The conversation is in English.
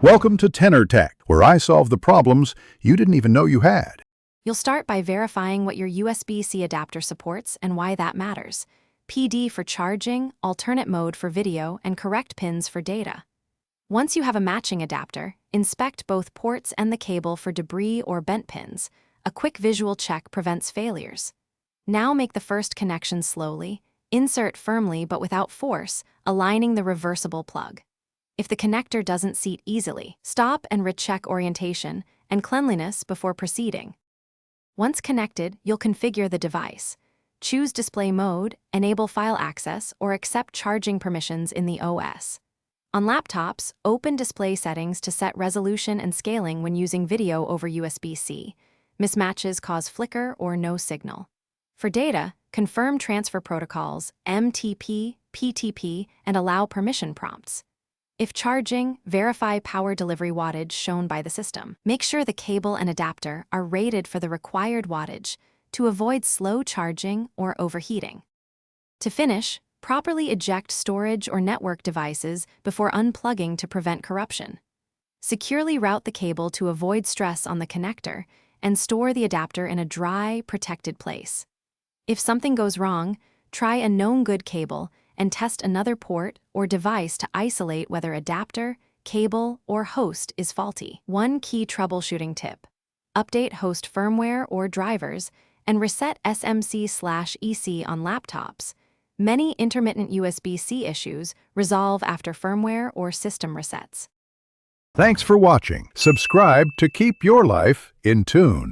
Welcome to Tenor Tech, where I solve the problems you didn't even know you had. You'll start by verifying what your USB-C adapter supports and why that matters. PD for charging, alternate mode for video, and correct pins for data. Once you have a matching adapter, inspect both ports and the cable for debris or bent pins. A quick visual check prevents failures. Now make the first connection slowly, insert firmly but without force, aligning the reversible plug. If the connector doesn't seat easily, stop and recheck orientation and cleanliness before proceeding. Once connected, you'll configure the device. Choose display mode, enable file access, or accept charging permissions in the OS. On laptops, open display settings to set resolution and scaling when using video over USB-C. Mismatches cause flicker or no signal. For data, confirm transfer protocols, MTP, PTP, and allow permission prompts. If charging, verify power delivery wattage shown by the system. Make sure the cable and adapter are rated for the required wattage to avoid slow charging or overheating. To finish, properly eject storage or network devices before unplugging to prevent corruption. Securely route the cable to avoid stress on the connector and store the adapter in a dry, protected place. If something goes wrong, try a known good cable and test another port or device to isolate whether adapter, cable, or host is faulty. One key troubleshooting tip: update host firmware or drivers and reset SMC/EC on laptops. Many intermittent USB-C issues resolve after firmware or system resets. Thanks for watching. Subscribe to keep your life in tune.